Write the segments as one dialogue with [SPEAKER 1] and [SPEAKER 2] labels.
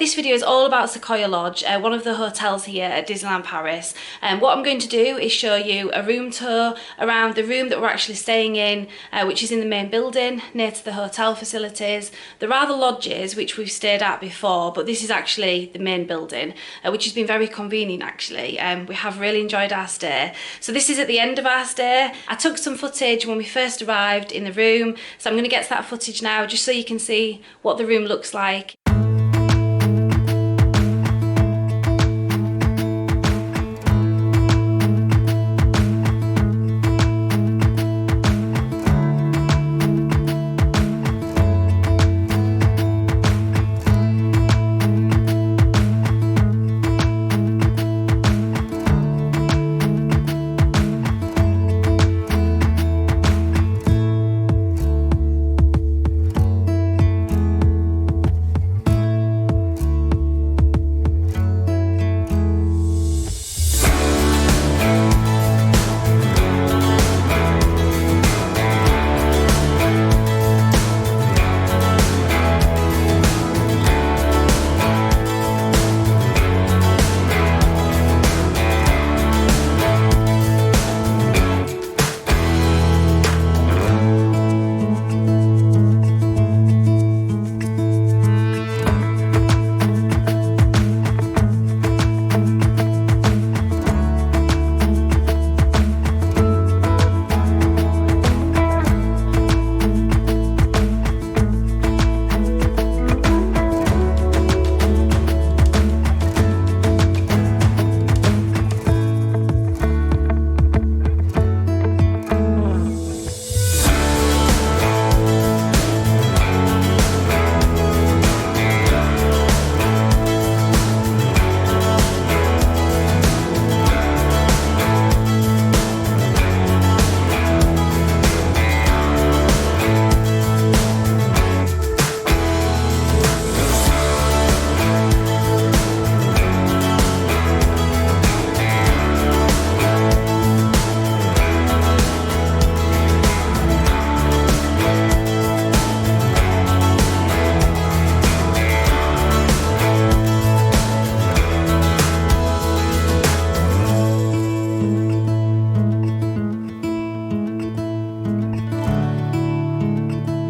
[SPEAKER 1] This video is all about Sequoia Lodge, one of the hotels here at Disneyland Paris. What I'm going to do is show you a room tour around the room that we're actually staying in, which is in the main building near to the hotel facilities. There are the lodges which we've stayed at before, but this is actually the main building, which has been very convenient actually. We have really enjoyed our stay. So this is at the end of our stay. I took some footage when we first arrived in the room, so I'm going to get to that footage now just so you can see what the room looks like.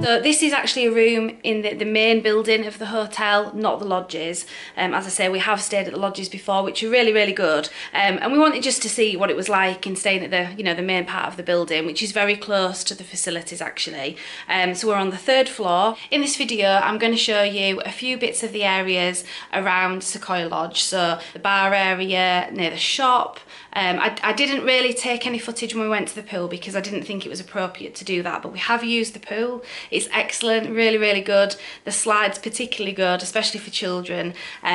[SPEAKER 1] So this is actually a room in the main building of the hotel, not the lodges. As I say, we have stayed at the lodges before, which are really, really good. And we wanted just to see what it was like in staying at the main part of the building, which is very close to the facilities actually. So we're on the 3rd floor. In this video, I'm going to show you a few bits of the areas around Sequoia Lodge. So the bar area near the shop. I didn't really take any footage when we went to the pool because I didn't think it was appropriate to do that, but we have used the pool. It's excellent, really, really good. The slide's particularly good, especially for children.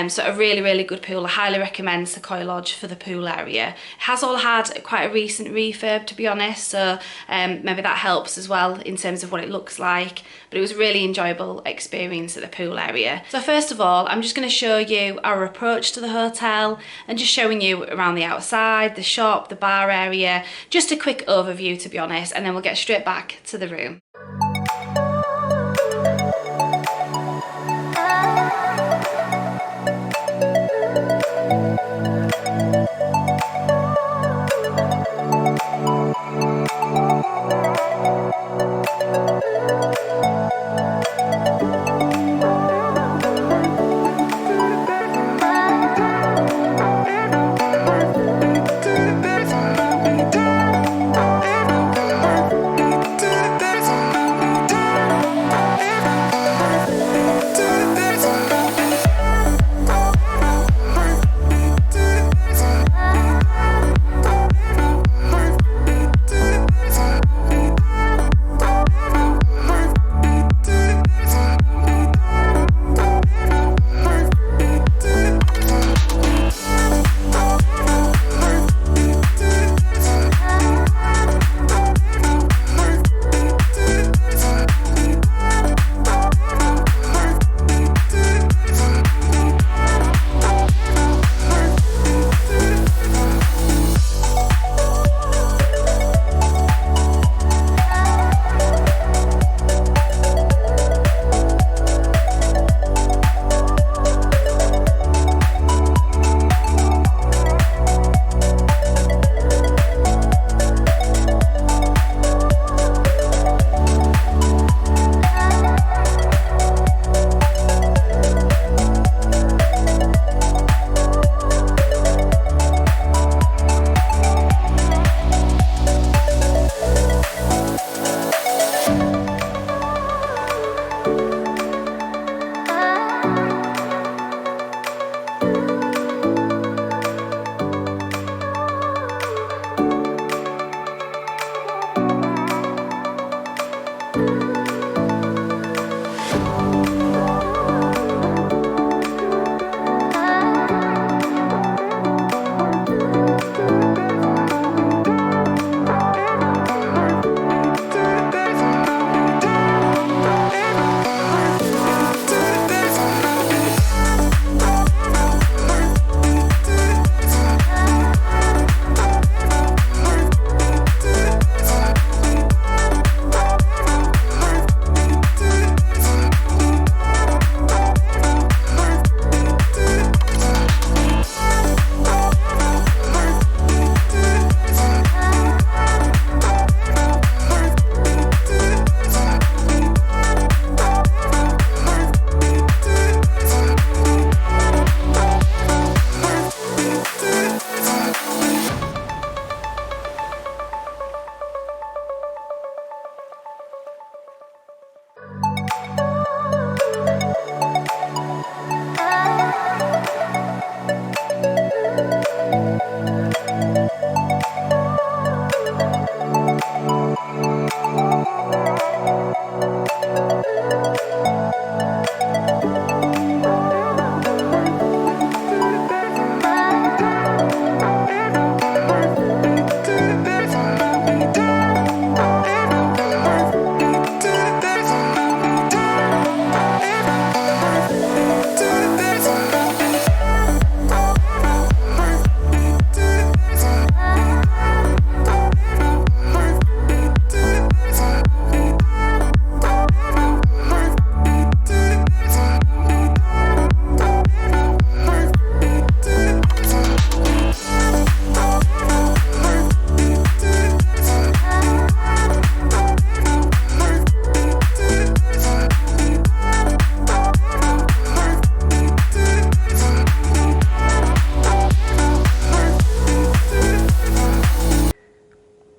[SPEAKER 1] So a really, really good pool. I highly recommend Sequoia Lodge for the pool area. It has all had quite a recent refurb, to be honest, so maybe that helps as well in terms of what it looks like. But it was a really enjoyable experience at the pool area. So first of all, I'm just going to show you our approach to the hotel and just showing you around the outside, the shop, the bar area, just a quick overview to be honest, and then we'll get straight back to the room.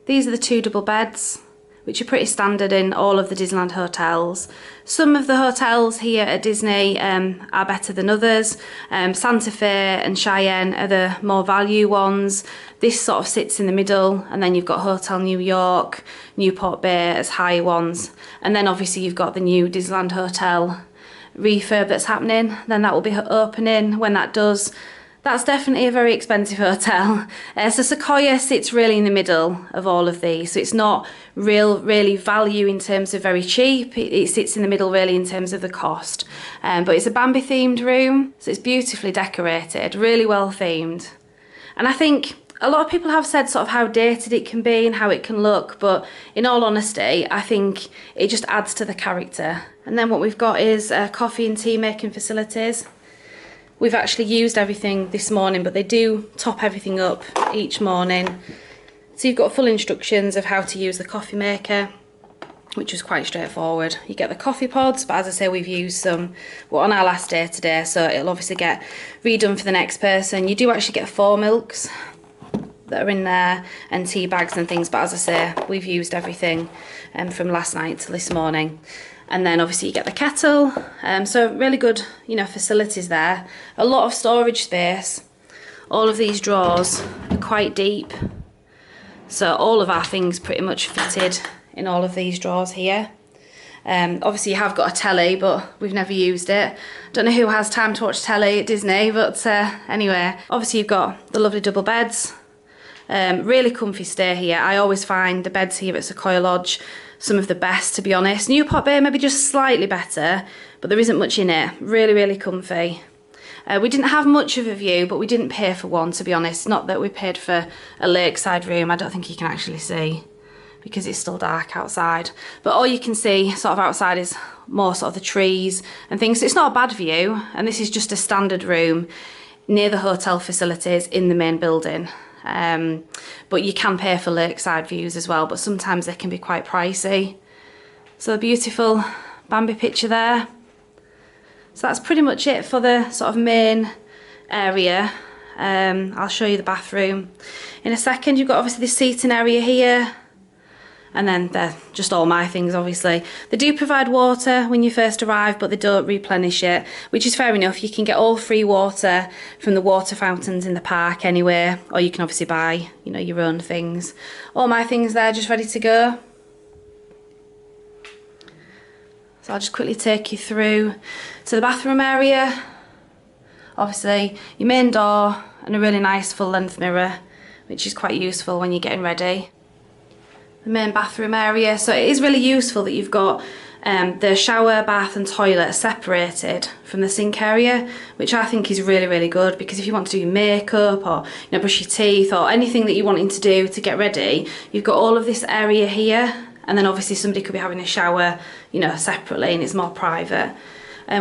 [SPEAKER 1] These are the 2 double beds, which are pretty standard in all of the Disneyland hotels. Some of the hotels here at Disney are better than others. Santa Fe and Cheyenne are the more value ones. This sort of sits in the middle, and then you've got Hotel New York, Newport Bay as high ones, and then obviously you've got the new Disneyland Hotel refurb that's happening. Then that will be opening. When that does, that's definitely a very expensive hotel. So Sequoia sits really in the middle of all of these. So it's not really value in terms of very cheap. It sits in the middle really in terms of the cost. But it's a Bambi themed room. So it's beautifully decorated, really well themed. And I think a lot of people have said sort of how dated it can be and how it can look. But in all honesty, I think it just adds to the character. And then what we've got is coffee and tea making facilities. We've actually used everything this morning, but they do top everything up each morning. So you've got full instructions of how to use the coffee maker, which is quite straightforward. You get the coffee pods, but as I say, we've used some on our last day today, so it'll obviously get redone for the next person. You do actually get 4 milks that are in there and tea bags and things, but as I say, we've used everything from last night to this morning. And then obviously you get the kettle, so really good, you know, facilities there. A lot of storage space. All of these drawers are quite deep, so all of our things pretty much fitted in all of these drawers here. Obviously you have got a telly, but we've never used it. Don't know who has time to watch telly at Disney, but anyway. Obviously you've got the lovely double beds. Really comfy stay here. I always find the beds here at Sequoia Lodge some of the best, to be honest. Newport Bay maybe just slightly better, but there isn't much in it. Really comfy. We didn't have much of a view, but we didn't pay for one, to be honest. Not that we paid for a lakeside room. I don't think you can actually see because it's still dark outside. But all you can see sort of outside is more sort of the trees and things. So it's not a bad view, and this is just a standard room near the hotel facilities in the main building. But you can pay for lakeside views as well, but sometimes they can be quite pricey. So a beautiful Bambi picture there. So that's pretty much it for the sort of main area. I'll show you the bathroom in a second. You've got obviously the seating area here, and then they're just all my things, obviously. They do provide water when you first arrive, but they don't replenish it, which is fair enough. You can get all free water from the water fountains in the park anyway, or you can obviously buy, you know, your own things. All my things there just ready to go. So I'll just quickly take you through to the bathroom area. Obviously, your main door and a really nice full-length mirror, which is quite useful when you're getting ready. The main bathroom area, so it is really useful that you've got the shower, bath and toilet separated from the sink area, which I think is really good, because if you want to do your makeup or, you know, brush your teeth or anything that you're wanting to do to get ready, you've got all of this area here, and then obviously somebody could be having a shower, you know, separately, and it's more private.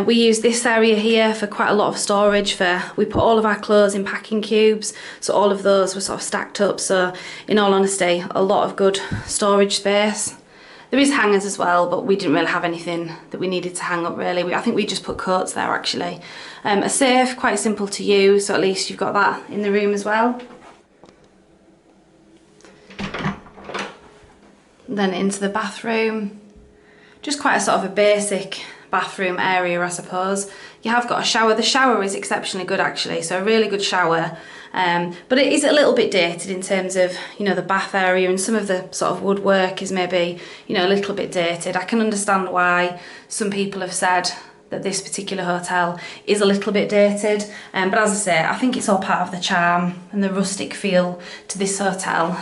[SPEAKER 1] We use this area here for quite a lot of storage. We put all of our clothes in packing cubes, so all of those were sort of stacked up. So in all honesty, a lot of good storage space. There is hangers as well, but we didn't really have anything that we needed to hang up really. I think we just put coats there actually. A safe, quite simple to use, so at least you've got that in the room as well. And then into the bathroom. Just quite a sort of a basic bathroom area, I suppose. You have got a shower. The shower is exceptionally good actually, so a really good shower. But it is a little bit dated in terms of, you know, the bath area, and some of the sort of woodwork is maybe, you know, a little bit dated. I can understand why some people have said that this particular hotel is a little bit dated, but as I say, I think it's all part of the charm and the rustic feel to this hotel.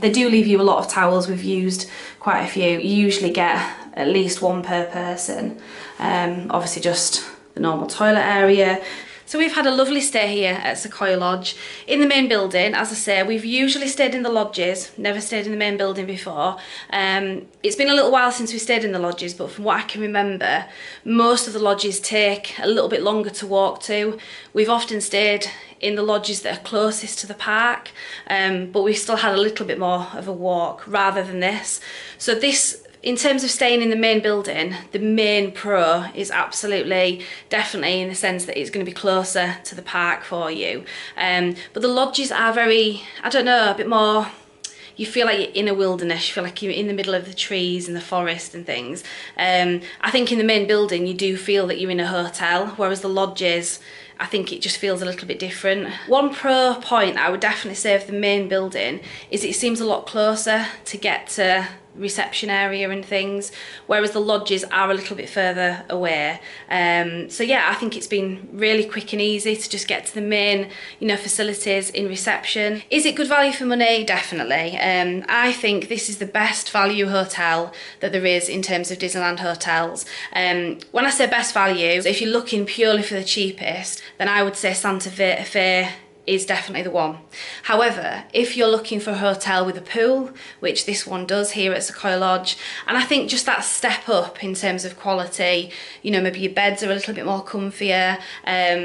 [SPEAKER 1] They do leave you a lot of towels. We've used quite a few. You usually get at least one per person. Obviously just the normal toilet area. So we've had a lovely stay here at Sequoia Lodge in the main building. As I say, we've usually stayed in the lodges, never stayed in the main building before. It's been a little while since we stayed in the lodges, but from what I can remember, most of the lodges take a little bit longer to walk to. We've often stayed in the lodges that are closest to the park, but we've still had a little bit more of a walk rather than this. So this, in terms of staying in the main building, the main pro is absolutely, definitely in the sense that it's going to be closer to the park for you. But the lodges are very, I don't know, a bit more, you feel like you're in a wilderness, you feel like you're in the middle of the trees and the forest and things. I think in the main building you do feel that you're in a hotel, whereas the lodges, I think it just feels a little bit different. One pro point I would definitely say of the main building is it seems a lot closer to get to reception area and things, whereas the lodges are a little bit further away. So yeah, I think it's been really quick and easy to just get to the main, you know, facilities in reception. Is it good value for money? Definitely. I think this is the best value hotel that there is in terms of Disneyland hotels. When I say best value, if you're looking purely for the cheapest, then I would say Santa Fe is definitely the one. However, if you're looking for a hotel with a pool, which this one does here at Sequoia Lodge, and I think just that step up in terms of quality, you know, maybe your beds are a little bit more comfier,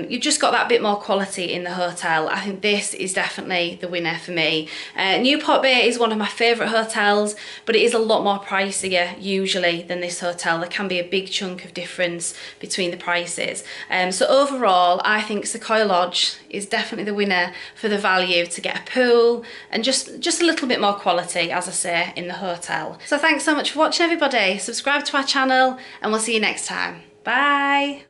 [SPEAKER 1] you've just got that bit more quality in the hotel. I think this is definitely the winner for me. Newport Bay is one of my favourite hotels, but it is a lot more pricier usually than this hotel. There can be a big chunk of difference between the prices. So overall, I think Sequoia Lodge is definitely the winner for the value to get a pool and just a little bit more quality, as I say, in the hotel. So thanks so much for watching, everybody. Subscribe to our channel and we'll see you next time. Bye.